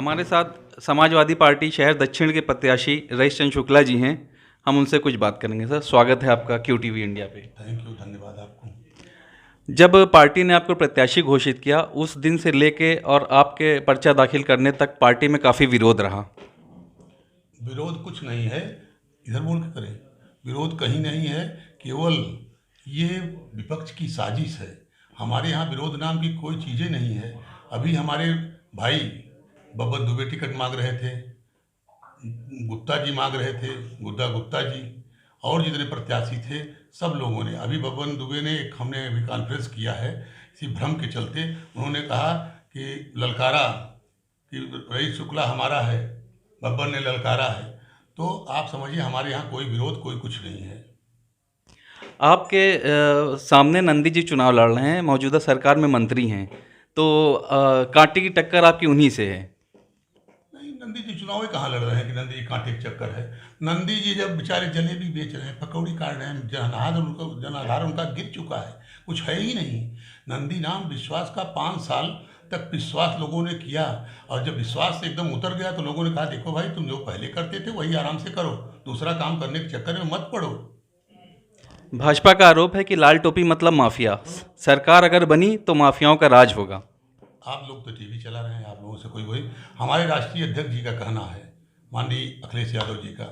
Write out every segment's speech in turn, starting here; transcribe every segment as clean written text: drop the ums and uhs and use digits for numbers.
हमारे साथ समाजवादी पार्टी शहर दक्षिण के प्रत्याशी रईस चंद्र शुक्ला जी हैं। हम उनसे कुछ बात करेंगे। सर, स्वागत है आपका क्यू टीवी इंडिया पे। थैंक यू, धन्यवाद आपको। जब पार्टी ने आपको प्रत्याशी घोषित किया, उस दिन से लेके और आपके पर्चा दाखिल करने तक पार्टी में काफ़ी विरोध रहा। विरोध कुछ नहीं है, इधर बोल के करें। विरोध कहीं नहीं है, केवल ये विपक्ष की साजिश है। हमारे यहाँ विरोध नाम की कोई चीज़ें नहीं है। अभी हमारे भाई बब्बर दुबे टिकट मांग रहे थे, गुप्ता जी मांग रहे थे, गुप्ता जी और जितने प्रत्याशी थे सब लोगों ने। अभी बब्बर दुबे ने हमने अभी कॉन्फ्रेंस किया है, इसी भ्रम के चलते उन्होंने कहा कि ललकारा कि रईस शुक्ला हमारा है, बब्बर ने ललकारा है। तो आप समझिए हमारे यहाँ कोई विरोध कोई कुछ नहीं है। आपके सामने नंदी जी चुनाव लड़ रहे हैं, मौजूदा सरकार में मंत्री हैं, तो कांटे की टक्कर आपकी उन्हीं से है। नहीं, नंदी जी चुनाव ही कहाँ लड़ रहे हैं कि नंदी जी कांटे के चक्कर है। नंदी जी जब बेचारे जलेबी बेच रहे हैं, पकौड़ी काट रहे हैं, जनाधार उनका गिर चुका है, कुछ है ही नहीं। नंदी नाम विश्वास का 5 साल तक विश्वास लोगों ने किया, और जब विश्वास से एकदम उतर गया तो लोगों ने कहा देखो भाई, तुम जो पहले करते थे वही आराम से करो, दूसरा काम करने के चक्कर में मत पड़ो। भाजपा का आरोप है कि लाल टोपी मतलब माफिया। सरकार अगर बनी तो माफियाओं का राज होगा। आप लोग तो टीवी चला रहे हैं, आप लोगों से कोई वही। हमारे राष्ट्रीय अध्यक्ष जी का कहना है, माननीय अखिलेश यादव जी का,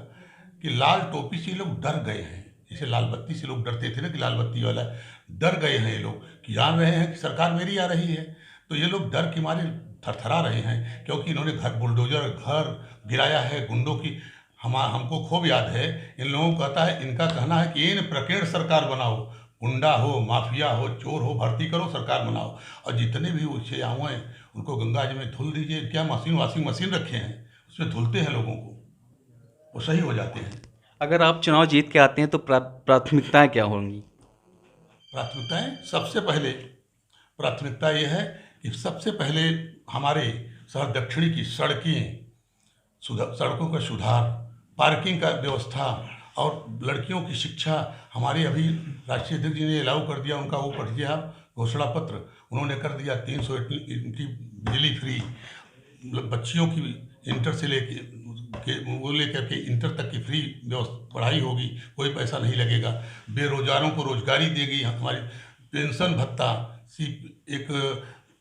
कि लाल टोपी से लोग डर गए हैं। जैसे लाल बत्ती से लोग डरते थे ना कि लाल बत्ती वाला, डर गए हैं ये लोग कि जान रहे हैं कि सरकार मेरी आ रही है। तो ये लोग डर के मारे थरथरा रहे हैं, क्योंकि इन्होंने बुलडोजर घर गिराया है गुंडों की। हमको खूब याद है, इन लोगों को कहता है, इनका कहना है कि इन प्रकेंड सरकार बनाओ, गुंडा हो, माफिया हो, चोर हो, भर्ती करो, सरकार बनाओ, और जितने भी उसे आए उनको गंगा जी में धुल दीजिए। क्या वॉशिंग मशीन रखे हैं, उसमें धुलते हैं लोगों को, वो सही हो जाते हैं। अगर आप चुनाव जीत के आते हैं तो प्राथमिकताएं क्या होंगी? प्राथमिकताएं सबसे पहले, प्राथमिकता ये है कि सबसे पहले हमारे शहर दक्षिणी की सड़कों का सुधार, पार्किंग का व्यवस्था और लड़कियों की शिक्षा। हमारे अभी राष्ट्रीय अध्यक्ष जी ने अलाउ कर दिया, उनका वो पढ़ दिया घोषणा पत्र, उन्होंने कर दिया 300 यूनिट की बिजली फ्री, बच्चियों की इंटर से लेकर के इंटर तक की फ्री व्यवस्था पढ़ाई होगी, कोई पैसा नहीं लगेगा। बेरोजगारों को रोजगारी देगी हमारी, पेंशन भत्ता एक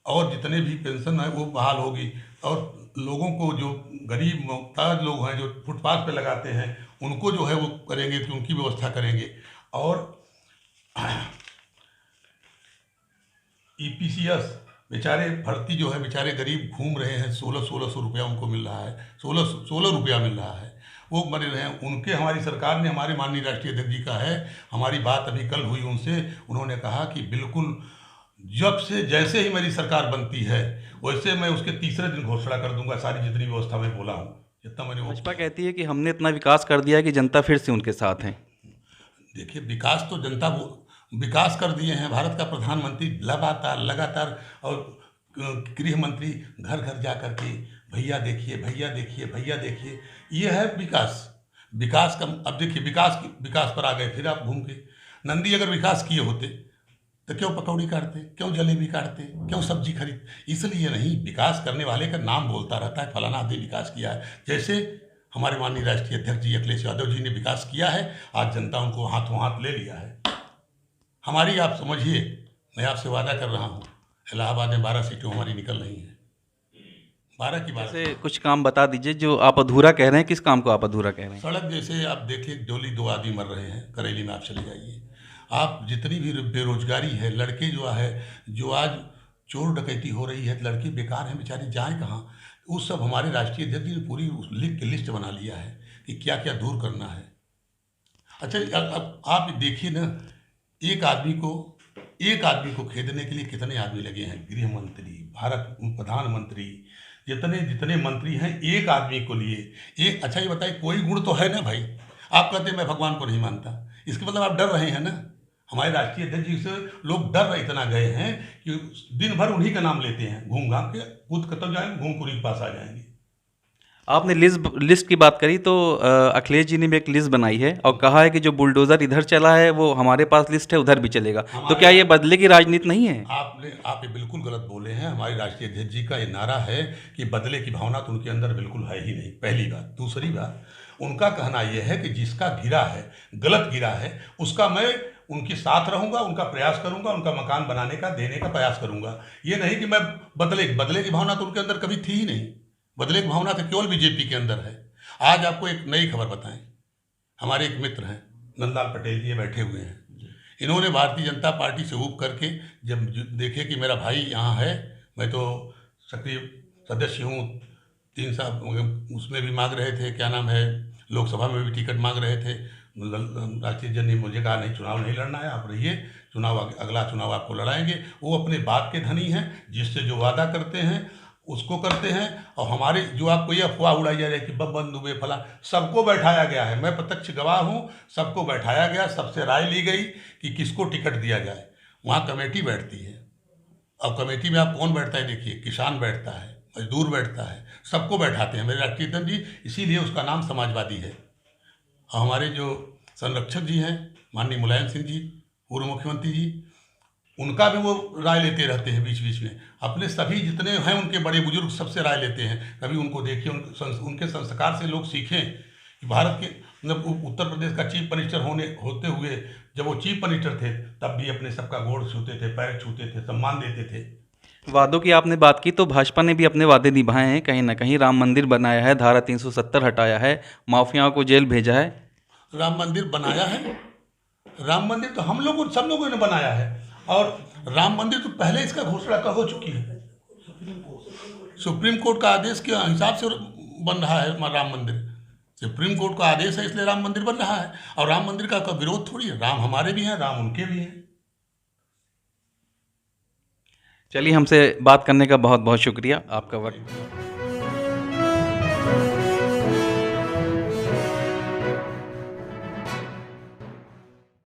और जितने भी पेंशन है वो बहाल होगी, और लोगों को जो गरीब मोहताज लोग हैं जो फुटपाथ पे लगाते हैं उनको जो है वो करेंगे कि उनकी व्यवस्था करेंगे। और ईपीसीएस बेचारे भर्ती जो है, बेचारे गरीब घूम रहे हैं, 1600 रुपया उनको मिल रहा है, 16 रुपया मिल रहा है, वो मरे रहे हैं। उनके हमारी सरकार ने, हमारे माननीय राष्ट्रीय अध्यक्ष जी का है, हमारी बात अभी कल हुई उनसे, उन्होंने कहा कि बिल्कुल जैसे ही मेरी सरकार बनती है वैसे मैं उसके तीसरे दिन घोषणा कर दूंगा सारी जितनी व्यवस्था मैं बोला हूँ, जितना मैंने। भाजपा कहती है कि हमने इतना विकास कर दिया है कि जनता फिर से उनके साथ है। देखिए, विकास तो जनता विकास कर दिए हैं। भारत का प्रधानमंत्री लगातार और गृह मंत्री घर घर जा कर के भैया देखिए, भैया देखिए, भैया देखिए, ये है विकास। विकास का अब देखिए, विकास पर आ गए फिर आप घूम के। नंदी अगर विकास किए होते तो क्यों पकौड़ी काटते, क्यों जलेबी काटते, क्यों सब्जी खरीद? इसलिए नहीं, विकास करने वाले का नाम बोलता रहता है, फलाना आदमी विकास किया है। जैसे हमारे माननीय राष्ट्रीय अध्यक्ष जी अखिलेश यादव जी ने विकास किया है, आज जनता उनको हाथों हाथ ले लिया है। हमारी, आप समझिए, मैं आपसे वादा कर रहा हूँ, इलाहाबाद में 12 सीटें हमारी निकल रही हैं, 12 की 12। जैसे कुछ काम बता दीजिए जो आप अधूरा कह रहे हैं। किस काम को आप अधूरा कह रहे हैं? सड़क जैसे आप देखिए, डोली 2 आदमी मर रहे हैं, करेली में आप चले जाइए, आप जितनी भी बेरोजगारी है, लड़के जो आज चोर डकैती हो रही है, लड़के बेकार हैं बेचारे, जाएं कहाँ? उस सब हमारे राष्ट्रीय अध्यक्ष जी ने पूरी लिख के लिस्ट बना लिया है कि क्या क्या दूर करना है। अच्छा, अब आप देखिए ना, एक आदमी को खेदने के लिए कितने आदमी लगे हैं, गृह मंत्री, भारत प्रधानमंत्री, जितने मंत्री हैं, एक आदमी को लिए एक। अच्छा ये बताइए, कोई गुण तो है ना भाई? आप कहते हैं मैं भगवान को नहीं मानता, इसका मतलब आप डर रहे हैं ना। हमारे राष्ट्रीय अध्यक्ष जी से लोग डर इतना गए हैं कि दिन भर उन्हीं का नाम लेते हैं, घूम घाम के कूद खत्म जाएंगे, घूम के पास आ जाएंगे। आपने लिस्ट की बात करी तो अखिलेश जी ने भी एक लिस्ट बनाई है और कहा है कि जो बुलडोज़र इधर चला है वो हमारे पास लिस्ट है, उधर भी चलेगा। तो हमारे क्या ये बदले की राजनीति नहीं है? आप ये बिल्कुल गलत बोले हैं। हमारे राष्ट्रीय अध्यक्ष जी का ये नारा है कि बदले की भावना तो उनके अंदर बिल्कुल है ही नहीं, पहली बात। दूसरी बात, उनका कहना यह है कि जिसका गिरा है, गलत गिरा है, उसका मैं उनके साथ रहूंगा, उनका प्रयास करूंगा, उनका मकान बनाने का, देने का प्रयास करूंगा। ये नहीं कि मैं बदले की भावना तो उनके अंदर कभी थी ही नहीं। बदले की भावना तो केवल बीजेपी के अंदर है। आज आपको एक नई खबर बताएं। हमारे एक मित्र हैं नंदलाल पटेल जी, ये बैठे हुए हैं। इन्होंने भारतीय जनता पार्टी से ऊब करके जब देखे कि मेरा भाई यहाँ है, मैं तो सक्रिय सदस्य हूँ, 3 साल उसमें भी मांग रहे थे, क्या नाम है, लोकसभा में भी टिकट मांग रहे थे। राष्ट्रीय जन ने मुझे कहा नहीं, चुनाव नहीं लड़ना है, आप रहिए, चुनाव अगला चुनाव आपको लड़ाएंगे। वो अपने बात के धनी हैं, जिससे जो वादा करते हैं उसको करते हैं। और हमारे जो आपको ये अफवाह उड़ाई जा रही है कि बंद हुए फला, सबको बैठाया गया है, मैं प्रत्यक्ष गवाह हूँ। सबको बैठाया गया, सबसे राय ली गई कि किसको टिकट दिया जाए। वहाँ कमेटी बैठती है, और कमेटी में आप कौन बैठता है देखिए, किसान बैठता है, मजदूर बैठता है, सबको बैठाते हैं मेरे राष्ट्रीय अध्यक्ष जी, इसीलिए उसका नाम समाजवादी है। और हमारे जो संरक्षक जी हैं माननीय मुलायम सिंह जी, पूर्व मुख्यमंत्री जी, उनका भी वो राय लेते रहते हैं बीच बीच में। अपने सभी जितने हैं उनके बड़े बुजुर्ग सबसे राय लेते हैं। कभी उनको देखिए, उनके संस्कार से लोग सीखें कि भारत के मतलब उत्तर प्रदेश का चीफ मिनिस्टर होते हुए जब वो चीफ मिनिस्टर थे तब भी अपने सबका गोड़ छूते थे, पैर छूते थे, सम्मान देते थे। वादों की आपने बात की तो भाजपा ने भी अपने वादे निभाए हैं। कहीं ना कहीं राम मंदिर बनाया है, धारा 370 हटाया है, माफियाओं को जेल भेजा है। राम मंदिर बनाया है, राम मंदिर तो हम लोगों सब लोगों ने बनाया है। और राम मंदिर तो पहले इसका घोषणा हो चुकी है, सुप्रीम कोर्ट का आदेश के हिसाब से बन रहा है राम मंदिर। सुप्रीम कोर्ट का आदेश है इसलिए राम मंदिर बन रहा है। और राम मंदिर का विरोध थोड़ी है, राम हमारे भी हैं, राम उनके भी हैं। चलिए, हमसे बात करने का बहुत बहुत शुक्रिया, आपका वक्त।